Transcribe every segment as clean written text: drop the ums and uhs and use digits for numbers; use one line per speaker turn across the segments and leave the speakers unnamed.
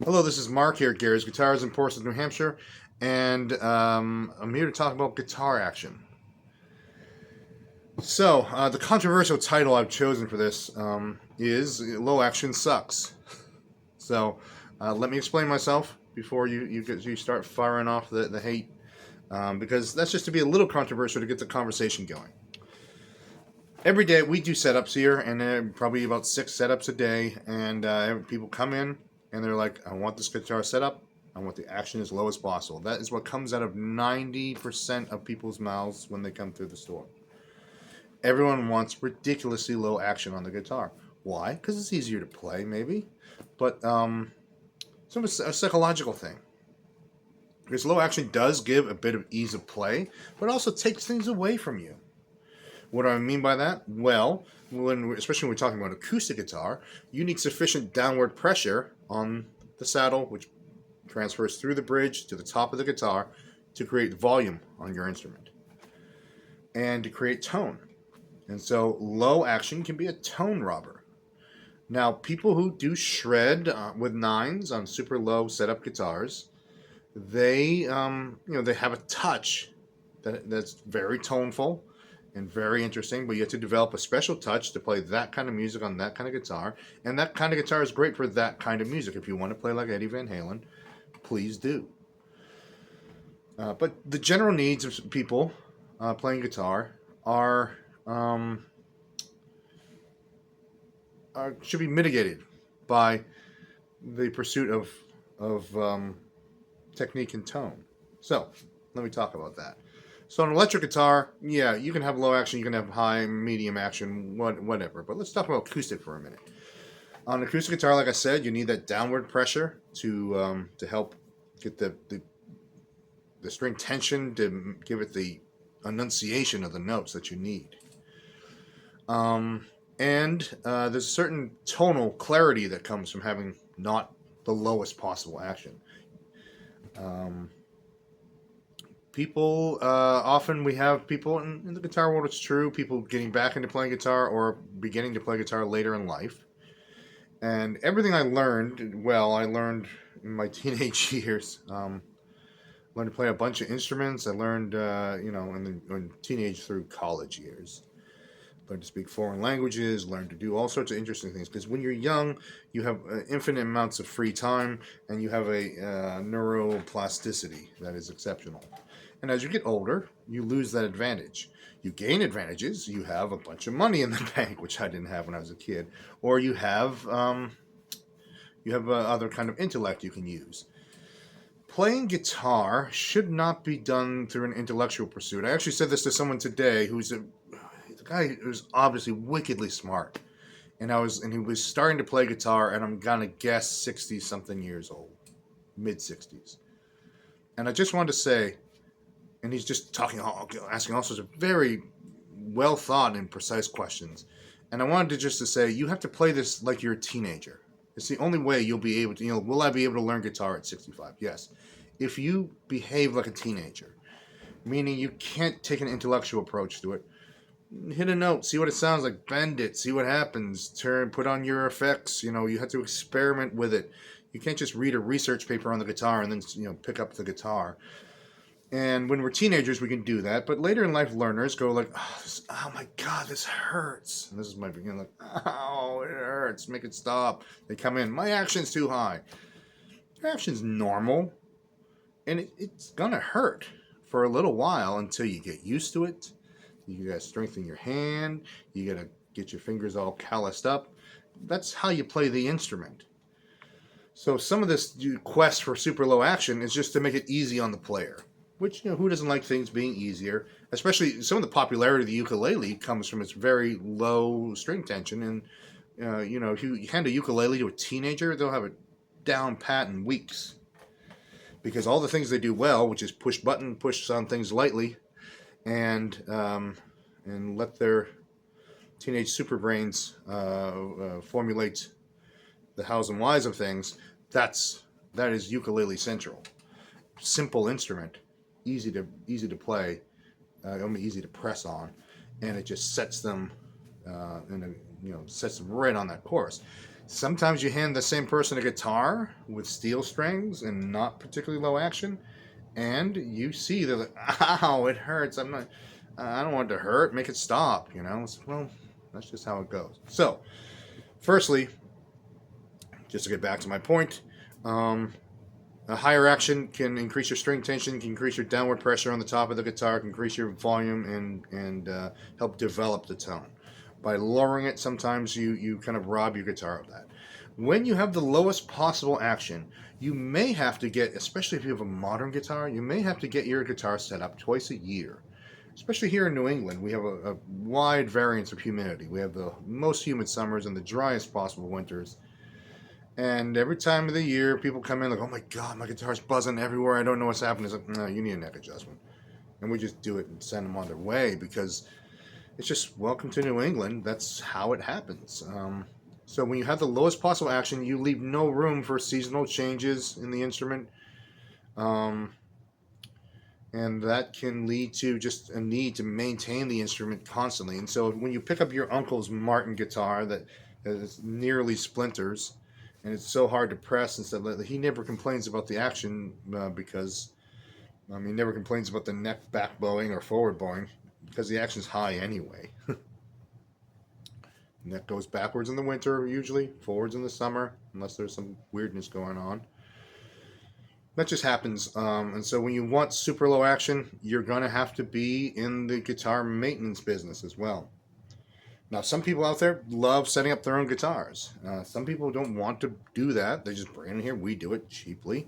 Hello, this is Mark here at Gary's Guitars in Portsmouth, New Hampshire, and I'm here to talk about guitar action. So, the controversial title I've chosen for this is Low Action Sucks. So, let me explain myself before you start firing off the hate, because that's just to be a little controversial to get the conversation going. Every day we do setups here, and probably about 6 setups a day, and people come in and they're like, I want this guitar set up. I want the action as low as possible. That is what comes out of 90% of people's mouths when they come through the store. Everyone wants ridiculously low action on the guitar. Why? Because it's easier to play, maybe. But it's a psychological thing. Because low action does give a bit of ease of play, but also takes things away from you. What do I mean by that? Well, especially when we're talking about acoustic guitar, you need sufficient downward pressure on the saddle, which transfers through the bridge to the top of the guitar to create volume on your instrument and to create tone. And so low action can be a tone robber. Now, people who do shred with nines on super low setup guitars, they have a touch that's very toneful and very interesting, but you have to develop a special touch to play that kind of music on that kind of guitar. And that kind of guitar is great for that kind of music. If you want to play like Eddie Van Halen, please do. But the general needs of people playing guitar are, um, should be mitigated by the pursuit of technique and tone. So let me talk about that. So an electric guitar, yeah, you can have low action, you can have high, medium action, whatever. But let's talk about acoustic for a minute. On an acoustic guitar, like I said, you need that downward pressure to help get the string tension to give it the enunciation of the notes that you need. And there's a certain tonal clarity that comes from having not the lowest possible action. Um, people often we have people in the guitar world, it's true, people getting back into playing guitar or beginning to play guitar later in life, and everything I learned in my teenage years. Learned to play a bunch of instruments. I learned in teenage through college years, learned to speak foreign languages, learned to do all sorts of interesting things, because when you're young you have infinite amounts of free time and you have a neuroplasticity that is exceptional. And as you get older, you lose that advantage. You gain advantages. You have a bunch of money in the bank, which I didn't have when I was a kid, or you have other kind of intellect you can use. Playing guitar should not be done through an intellectual pursuit. I actually said this to someone today who's a guy who's obviously wickedly smart, and he was starting to play guitar, and I'm gonna guess 60 something years old, mid 60s. And I just wanted to say, and he's just asking all sorts of very well thought and precise questions. And I wanted to say, you have to play this like you're a teenager. It's the only way you'll be able to, will I be able to learn guitar at 65? Yes. If you behave like a teenager, meaning you can't take an intellectual approach to it, hit a note, see what it sounds like, bend it, see what happens, put on your effects, you have to experiment with it. You can't just read a research paper on the guitar and then, pick up the guitar. And when we're teenagers, we can do that. But later in life, learners go like, oh my God, this hurts. And this is my beginning, like, oh, it hurts. Make it stop. They come in, my action's too high. Your action's normal. And it's going to hurt for a little while until you get used to it. You got to strengthen your hand. You got to get your fingers all calloused up. That's how you play the instrument. So some of this quest for super low action is just to make it easy on the player. Which, who doesn't like things being easier? Especially some of the popularity of the ukulele comes from its very low string tension. And, if you hand a ukulele to a teenager, they'll have it down pat in weeks. Because all the things they do well, which is push on things lightly, and let their teenage super brains formulate the hows and whys of things, that is ukulele central. Simple instrument, easy to play, only easy to press on, and it just sets them sets them right on that course. Sometimes you hand the same person a guitar with steel strings and not particularly low action, and you see they're like, "Ow, it hurts. I don't want it to hurt. Make it stop." Well, that's just how it goes. So, firstly, just to get back to my point, um, a higher action can increase your string tension, can increase your downward pressure on the top of the guitar, can increase your volume, and help develop the tone. By lowering it, sometimes you kind of rob your guitar of that. When you have the lowest possible action, you may have to get, especially if you have a modern guitar, you may have to get your guitar set up twice a year. Especially here in New England, we have a wide variance of humidity. We have the most humid summers and the driest possible winters. And every time of the year, people come in like, "Oh my God, my guitar's buzzing everywhere. I don't know what's happening." It's like, "No, you need a neck adjustment." And we just do it and send them on their way because it's just welcome to New England. That's how it happens. So when you have the lowest possible action, you leave no room for seasonal changes in the instrument. And that can lead to just a need to maintain the instrument constantly. And so when you pick up your uncle's Martin guitar that is nearly splinters, and it's so hard to press and stuff, he never complains about the action because he never complains about the neck back bowing or forward bowing because the action's high anyway. Neck goes backwards in the winter usually, forwards in the summer, unless there's some weirdness going on. That just happens. And so when you want super low action, you're going to have to be in the guitar maintenance business as well. Now, some people out there love setting up their own guitars. Some people don't want to do that. They just bring it in here. We do it cheaply.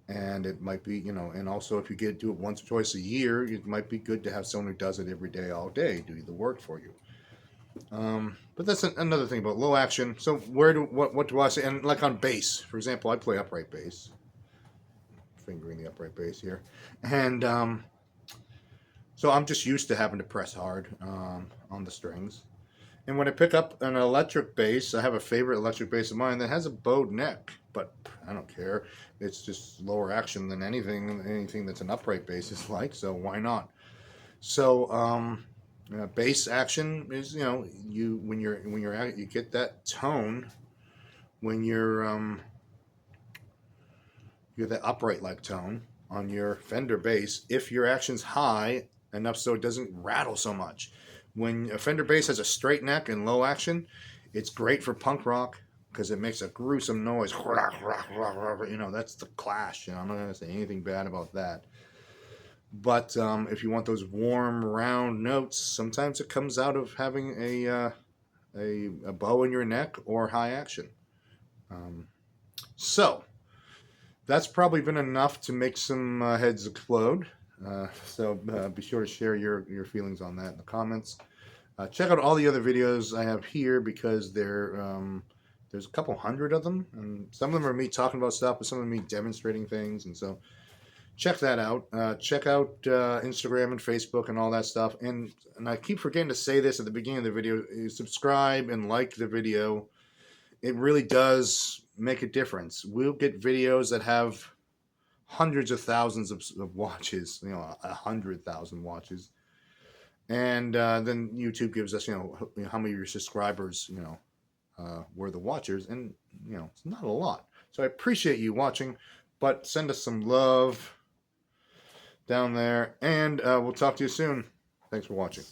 And it might be, and also if you do it once or twice a year, it might be good to have someone who does it every day, all day, do the work for you. But that's another thing about low action. So what do I say? And like on bass, for example, I play upright bass. Fingering the upright bass here. And so I'm just used to having to press hard on the strings. And when I pick up an electric bass, I have a favorite electric bass of mine that has a bowed neck, but I don't care. It's just lower action than anything that's an upright bass is like, so why not? So bass action is, you get that tone when you get that upright like tone on your Fender bass if your action's high enough so it doesn't rattle so much. When a Fender bass has a straight neck and low action, it's great for punk rock because it makes a gruesome noise. That's the Clash. I'm not going to say anything bad about that. But if you want those warm, round notes, sometimes it comes out of having a bow in your neck or high action. So that's probably been enough to make some heads explode. So be sure to share your feelings on that in the comments. Check out all the other videos I have here because there's a couple hundred of them, and some of them are me talking about stuff, but some of them are me demonstrating things, and so check that out. Check out Instagram and Facebook and all that stuff. And I keep forgetting to say this at the beginning of the video: subscribe and like the video. It really does make a difference. We'll get videos that have hundreds of thousands of watches, 100,000 watches, and then YouTube gives us, how many of your subscribers, were the watchers, and it's not a lot. So I appreciate you watching, but send us some love down there, and we'll talk to you soon. Thanks for watching.